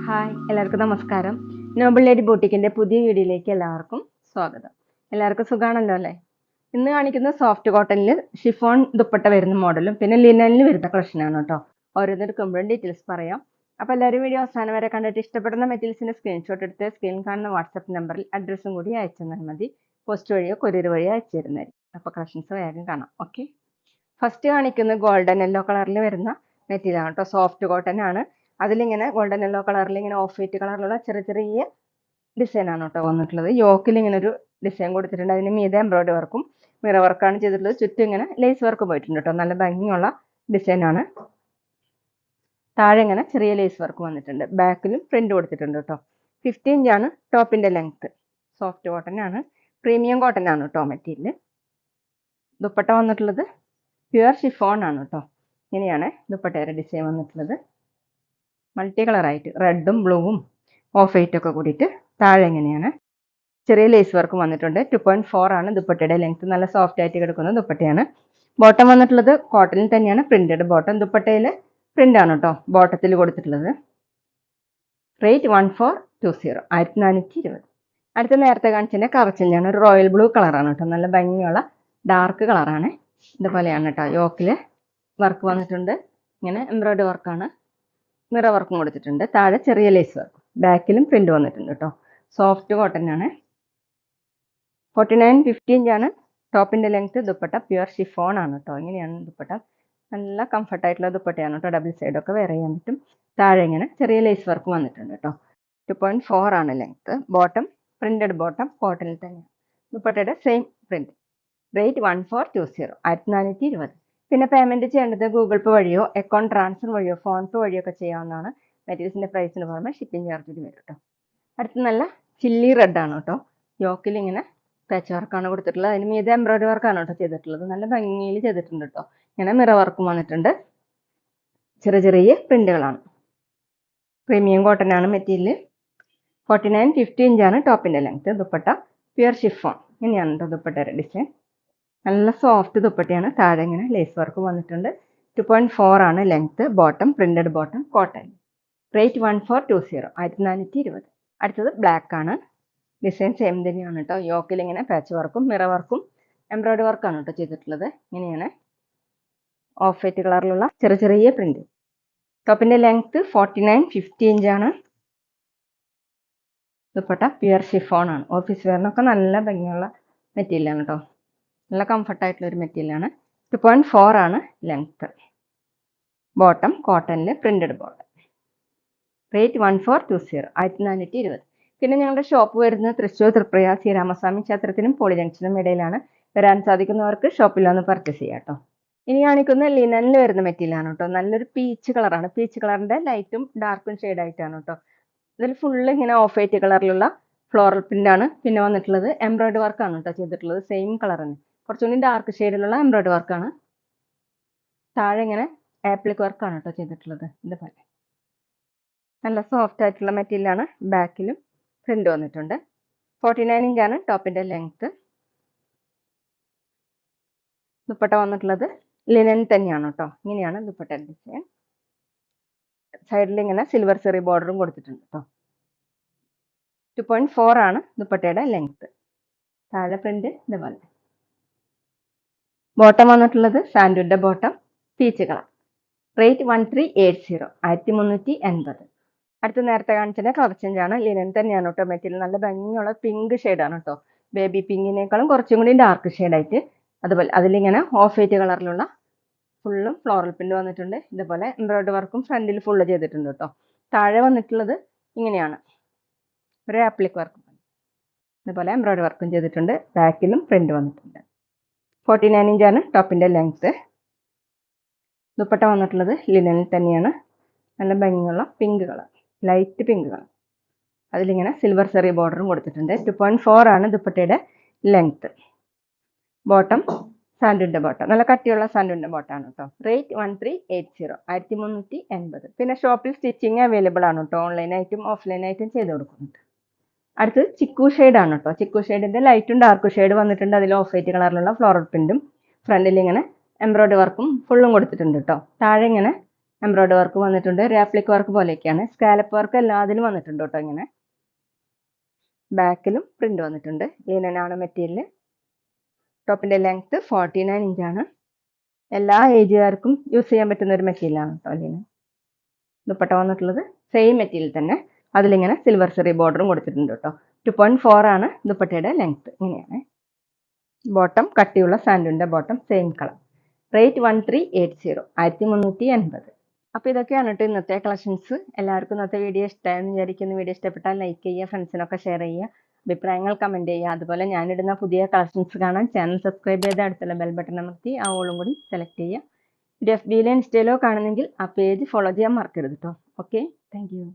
Hi, എല്ലാവർക്കും നമസ്കാരം. Noble lady ബൂട്ടിക്കിന്റെ പുതിയ വീഡിയോയിലേക്ക് എല്ലാവർക്കും സ്വാഗതം. എല്ലാവർക്കും സുഖാണല്ലോ അല്ലേ? ഇന്ന് കാണിക്കുന്ന സോഫ്റ്റ് കോട്ടണിൽ ഷിഫോൺ ദുപ്പട്ട വരുന്ന മോഡലും പിന്നെ ലിനനിൽ വരുന്ന കളക്ഷനാണ് കേട്ടോ. ഓരോന്നെടുക്കുമ്പോഴും ഡീറ്റെയിൽസ് പറയാം. അപ്പോൾ എല്ലാവരും വീഡിയോ അവസാനം വരെ കണ്ടിട്ട് ഇഷ്ടപ്പെടുന്ന മെറ്റീരിയൽസിന്റെ സ്ക്രീൻഷോട്ട് എടുത്ത് സ്ക്രീനിൽ കാണുന്ന വാട്സപ്പ് നമ്പറിൽ അഡ്രസ്സും കൂടി അയച്ചു തന്നാൽ മതി. പോസ്റ്റ് വഴിയോ കൊറിയർ വഴിയോ അയച്ചു തരുന്നതായിരിക്കും. അപ്പോൾ കളക്ഷൻസ് വേഗം കാണാം. ഓക്കെ, ഫസ്റ്റ് കാണിക്കുന്നത് ഗോൾഡൻ യെല്ലോ കളറിൽ വരുന്ന മെറ്റീരിയൽ ആണ് കേട്ടോ. സോഫ്റ്റ് കോട്ടൺ ആണ്. അതിലിങ്ങനെ ഗോൾഡൻ യെല്ലോ കളറിൽ ഇങ്ങനെ ഓഫ് വൈറ്റ് കളറിലുള്ള ചെറിയ ചെറിയ ഡിസൈൻ ആണ് കേട്ടോ വന്നിട്ടുള്ളത്. യോക്കിൽ ഇങ്ങനെ ഒരു ഡിസൈൻ കൊടുത്തിട്ടുണ്ട്. അതിന് മീതെ എംബ്രോയിഡറി വർക്കും മിറർ വർക്കാണ് ചെയ്തിട്ടുള്ളത്. ചുറ്റും ഇങ്ങനെ ലേസ് വർക്ക് പോയിട്ടുണ്ട് കേട്ടോ. നല്ല ഭംഗിയുള്ള ഡിസൈൻ ആണ്. താഴെ ഇങ്ങനെ ചെറിയ ലേസ് വർക്ക് വന്നിട്ടുണ്ട്. ബാക്കിലും പ്രിന്റ് കൊടുത്തിട്ടുണ്ട് കേട്ടോ. 50 ഇഞ്ചാണ് ടോപ്പിന്റെ ലെങ്ത്. സോഫ്റ്റ് കോട്ടൺ ആണ്, പ്രീമിയം കോട്ടൺ ആണ് കേട്ടോ മെറ്റീരിയൽ. ദുപ്പട്ട വന്നിട്ടുള്ളത് പ്യുവർ ഷിഫോൺ ആണ് കേട്ടോ. ഇങ്ങനെയാണ് ദുപ്പട്ടയുടെ ഡിസൈൻ വന്നിട്ടുള്ളത്. മൾട്ടി കളറായിട്ട് റെഡും ബ്ലൂവും ഓഫ് വൈറ്റ് ഒക്കെ കൂടിയിട്ട് താഴെ എങ്ങനെയാണ് ചെറിയ ലേസ് വർക്കും വന്നിട്ടുണ്ട്. 2.4 ആണ് ദുപ്പട്ടയുടെ ലെങ്ത്. നല്ല സോഫ്റ്റ് ആയിട്ട് കിടക്കുന്ന ദുപ്പട്ടയാണ്. ബോട്ടം വന്നിട്ടുള്ളത് കോട്ടണിൽ തന്നെയാണ്, പ്രിന്റഡ് ബോട്ടം. ദുപ്പട്ടയിൽ പ്രിന്റ് ആണ് കേട്ടോ ബോട്ടത്തിൽ കൊടുത്തിട്ടുള്ളത്. റേറ്റ് 1420, 1420. അടുത്ത നേരത്തെ കാണിച്ചതിന്റെ കറച്ചിലാണ് ഒരു റോയൽ ബ്ലൂ കളറാണ് കേട്ടോ. നല്ല ഭംഗിയുള്ള ഡാർക്ക് കളറാണ്. ഇതുപോലെയാണ് കേട്ടോ. യോക്കില് വർക്ക് വന്നിട്ടുണ്ട്. ഇങ്ങനെ എംബ്രോയിഡറി വർക്കാണ്. മിറർ വർക്കും കൊടുത്തിട്ടുണ്ട്. താഴെ ചെറിയ ലേസ് വർക്ക്. ബാക്കിലും പ്രിന്റ് വന്നിട്ടുണ്ട് കേട്ടോ. സോഫ്റ്റ് കോട്ടൺ ആണ്. 49-50 ഇഞ്ചാണ് ടോപ്പിന്റെ ലെങ്ത്. ദുപ്പട്ട പ്യുവർ ഷിഫോൺ ആണ് കേട്ടോ. ഇങ്ങനെയാണ് ദുപ്പട്ട. നല്ല കംഫർട്ട് ആയിട്ടുള്ള ദുപ്പട്ടയാണ് കേട്ടോ. ഡബിൾ സൈഡ് ഒക്കെ വെയർ ചെയ്യാൻ പറ്റും. താഴെ ഇങ്ങനെ ചെറിയ ലേസ് വർക്ക് വന്നിട്ടുണ്ട് കേട്ടോ. 2.4 ആണ് ലെങ്ത്. ബോട്ടം പ്രിന്റഡ് ബോട്ടം കോട്ടണിൽ തന്നെയാണ്. ദുപ്പട്ടയുടെ സെയിം പ്രിന്റ്. റേറ്റ് 1420, 1420. പിന്നെ പേയ്മെന്റ് ചെയ്യേണ്ടത് ഗൂഗിൾ പേ വഴിയോ അക്കൗണ്ട് ട്രാൻസ്ഫർ വഴിയോ ഫോൺ പേ വഴിയോ ഒക്കെ ചെയ്യാവുന്നതാണ്. മെറ്റീരിയൽസിന്റെ പ്രൈസിന് പുറമെ ഷിപ്പിംഗ് ചാർജ് വരും കേട്ടോ. അടുത്ത് നല്ല ചില്ലി റെഡ് ആണ് കേട്ടോ. യോക്കിൽ ഇങ്ങനെ പാച്ച് വർക്കാണ് കൊടുത്തിട്ടുള്ളത്. അതിന് മീതെ എംബ്രോയിഡറി വർക്കാണ് കേട്ടോ ചെയ്തിട്ടുള്ളത്. നല്ല ഭംഗിയിൽ ചെയ്തിട്ടുണ്ട് കേട്ടോ. ഇങ്ങനെ മിറർ വർക്കും വന്നിട്ടുണ്ട്. ചെറിയ ചെറിയ പ്രിന്റുകളാണ്. പ്രീമിയം കോട്ടൺ ആണ് മെറ്റീരിയൽ. 49-50 ഇഞ്ചാണ് ടോപ്പിന്റെ ലെങ്ത്. Dupatta pure chiffon. ഇങ്ങനെയാണ് കേട്ടോ ദുപ്പട്ടയുടെ ഡിസൈൻ. നല്ല സോഫ്റ്റ് ദുപ്പട്ടയാണ്. താഴെ ഇങ്ങനെ ലേസ് വർക്ക് വന്നിട്ടുണ്ട്. 2.4 ആണ് length. Bottom printed bottom cotton. Rate 1420, 1420. അടുത്തത് ബ്ലാക്ക് ആണ്. ഡിസൈൻ സെയിം തന്നെയാണ് കേട്ടോ. യോക്കിൽ ഇങ്ങനെ പാച്ച് വർക്കും മിറർ വർക്കും എംബ്രോയിഡറി വർക്കാണ് കേട്ടോ ചെയ്തിട്ടുള്ളത്. ഇങ്ങനെയാണ് ഓഫ് വൈറ്റ് കളറിലുള്ള ചെറിയ ചെറിയ പ്രിന്റ്. ടോപ്പിന്റെ ലെങ്ത് 49-50 ഇഞ്ചാണ്. ദുപ്പട്ട പ്യുവർ ഷിഫോൺ ആണ്. ഓഫീസ് വെയറിനൊക്കെ നല്ല ഭംഗിയുള്ള മെറ്റീരിയലാണ് കേട്ടോ. നല്ല കംഫർട്ടായിട്ടുള്ള ഒരു മെറ്റീരിയലാണ്. 2.4 ആണ് ലെങ്ത്. ബോട്ടം കോട്ടണിൽ പ്രിന്റഡ് ബോട്ടം. റേറ്റ് 1420, 1420. പിന്നെ ഞങ്ങളുടെ ഷോപ്പ് വരുന്നത് തൃശ്ശൂർ തൃപ്രയ ശ്രീരാമസ്വാമി ക്ഷേത്രത്തിനും പോളി ജംഗ്ഷനും ഇടയിലാണ്. വരാൻ സാധിക്കുന്നവർക്ക് ഷോപ്പിൽ വന്ന് പർച്ചേസ് ചെയ്യാം കേട്ടോ. ഇനി കാണിക്കുന്ന ലിനനിൽ വരുന്ന മെറ്റീരിയലാണ് കേട്ടോ. നല്ലൊരു പീച്ച് കളറാണ്. പീച്ച് കളറിന്റെ ലൈറ്റും ഡാർക്കും ഷെയ്ഡായിട്ടാണ് കേട്ടോ. ഇതിൽ ഫുള്ള് ഇങ്ങനെ ഓഫ് വൈറ്റ് കളറിലുള്ള ഫ്ലോറൽ പ്രിന്റ് ആണ്. പിന്നെ വന്നിട്ടുള്ളത് എംബ്രോയിഡറി വർക്കാണ് കേട്ടോ ചെയ്തിട്ടുള്ളത്. സെയിം കളർ തന്നെ. കുറച്ചുകൂടി ഡാർക്ക് ഷെയ്ഡിലുള്ള എംബ്രോയിഡറി വർക്കാണ്. താഴെ ഇങ്ങനെ ആപ്ലിക് വർക്കാണ് കേട്ടോ ചെയ്തിട്ടുള്ളത്. ഇതുപോലെ നല്ല സോഫ്റ്റ് ആയിട്ടുള്ള മെറ്റീരിയലാണ്. ബാക്കിലും പ്രിന്റ് വന്നിട്ടുണ്ട്. 49 ഇഞ്ചാണ് ടോപ്പിന്റെ ലെങ്ത്. ദുപ്പട്ട വന്നിട്ടുള്ളത് ലിനൻ തന്നെയാണ് കേട്ടോ. ഇങ്ങനെയാണ് ദുപ്പട്ട ഡിസൈൻ. സൈഡിൽ ഇങ്ങനെ സിൽവർ ചെറി ബോർഡറും കൊടുത്തിട്ടുണ്ട് കേട്ടോ. 2.4 ആണ് ദുപ്പട്ടയുടെ ലെങ്ത്. താഴെ പ്രിന്റ് ഇതുപോലെ. ബോട്ടം വന്നിട്ടുള്ളത് സാൻഡുവിന്റെ ബോട്ടം പീച്ച് കളർ. റേറ്റ് 1380, 1380. അടുത്ത നേരത്തെ കാണിച്ചത് കളർ ചേഞ്ച് ആണ്. ലിനൻ തന്നെയാണ് കേട്ടോ മെറ്റീരിയൽ. നല്ല ഭംഗിയുള്ള പിങ്ക് ഷെയ്ഡാണ് കേട്ടോ. ബേബി പിങ്കിനേക്കാളും കുറച്ചും കൂടി ഡാർക്ക് ഷെയ്ഡായിട്ട്. അതുപോലെ അതിലിങ്ങനെ ഓഫ് വൈറ്റ് കളറിലുള്ള ഫുള്ളും ഫ്ലോറൽ പ്രിന്റ് വന്നിട്ടുണ്ട്. ഇതുപോലെ എംബ്രോയിഡറി വർക്കും ഫ്രണ്ടിൽ ഫുള്ള് ചെയ്തിട്ടുണ്ട് കേട്ടോ. താഴെ വന്നിട്ടുള്ളത് ഇങ്ങനെയാണ് ഒരു ആപ്ലിക് വർക്ക്. ഇതുപോലെ എംബ്രോയിഡറി വർക്കും ചെയ്തിട്ടുണ്ട്. ബാക്കിലും പ്രിന്റ് വന്നിട്ടുണ്ട്. 49 ഇഞ്ചാണ് ടോപ്പിന്റെ ലെങ്ത്. ദുപ്പട്ട വന്നിട്ടുള്ളത് ലിനനിൽ തന്നെയാണ്. നല്ല ഭംഗിയുള്ള pink colour, light pink colour. അതിലിങ്ങനെ സിൽവർ ചെറിയ ബോർഡറും കൊടുത്തിട്ടുണ്ട്. 2.4 ആണ് ദുപ്പട്ടയുടെ ലെങ്ത്. Bottom സാൻഡുവിന്റെ bottom. നല്ല കട്ടിയുള്ള സാൻഡുവിന്റെ ബോട്ടാണ് കേട്ടോ. റേറ്റ് 1380, 1380. പിന്നെ ഷോപ്പിൽ സ്റ്റിച്ചിങ് അവൈലബിൾ ആണ് കേട്ടോ. ഓൺലൈനായിട്ടും ഓഫ്ലൈനായിട്ടും ചെയ്ത് കൊടുക്കുന്നുണ്ട്. അടുത്തത് ചിക്കു ഷെയ്ഡാണ് കേട്ടോ. ചിക്കു ഷെയ്ഡിന്റെ ലൈറ്റും ഡാർക്ക് ഷെയ്ഡ് വന്നിട്ടുണ്ട്. അതിൽ ഓഫ് വൈറ്റ് കളറിലുള്ള ഫ്ലോറൽ പ്രിന്റും ഫ്രണ്ടിൽ ഇങ്ങനെ എംബ്രോയ്ഡറി വർക്കും ഫുള്ളും കൊടുത്തിട്ടുണ്ട് കേട്ടോ. താഴെ ഇങ്ങനെ എംബ്രോയ്ഡറി വർക്ക് വന്നിട്ടുണ്ട്. ഒരു ആപ്ലിക് വർക്ക് പോലെയൊക്കെയാണ്. സ്കാലപ്പ് വർക്ക് എല്ലാത്തിലും വന്നിട്ടുണ്ട് കേട്ടോ. ഇങ്ങനെ ബാക്കിലും പ്രിന്റ് വന്നിട്ടുണ്ട്. ലിനനാണ് മെറ്റീരിയൽ. ടോപ്പിന്റെ ലെങ്ത് 49 ഇഞ്ചാണ്. എല്ലാ ഏജുകാർക്കും യൂസ് ചെയ്യാൻ പറ്റുന്ന ഒരു മെറ്റീരിയലാണ് കേട്ടോ ലിനൻ. ദുപ്പട്ട വന്നിട്ടുള്ളത് സെയിം മെറ്റീരിയൽ തന്നെ. അതിലിങ്ങനെ സിൽവർ സെറി ബോർഡറും കൊടുത്തിട്ടുണ്ട് കേട്ടോ. 2.4 ആണ് ദുപ്പട്ടയുടെ ലെങ്ത്. ഇങ്ങനെയാണ്. ബോട്ടം കട്ടിയുള്ള സാൻഡൂണിന്റെ ബോട്ടം, സെയിം കളർ. റേറ്റ് 1380, 1380. അപ്പോൾ ഇതൊക്കെയാണ് കേട്ടോ ഇന്നത്തെ കളക്ഷൻസ്. എല്ലാവർക്കും ഇന്നത്തെ വീഡിയോ ഇഷ്ടമായെന്ന് വിചാരിക്കുന്നു. വീഡിയോ ഇഷ്ടപ്പെട്ടാൽ ലൈക്ക് ചെയ്യുക, ഫ്രണ്ട്സിനൊക്കെ ഷെയർ ചെയ്യുക, അഭിപ്രായങ്ങൾ കമൻറ്റ് ചെയ്യുക. അതുപോലെ ഞാനിടുന്ന പുതിയ കളക്ഷൻസ് കാണാൻ ചാനൽ സബ്സ്ക്രൈബ് ചെയ്ത് അടുത്തുള്ള ബെൽ ബട്ടൺ അമർത്തി ആ ഓളും കൂടി സെലക്ട് ചെയ്യുക. FB-യിലോ ഇൻസ്റ്റയിലോ കാണുന്നെങ്കിൽ ആ പേജ് ഫോളോ ചെയ്യാൻ മറക്കരുത് കേട്ടോ. Okay, thank you.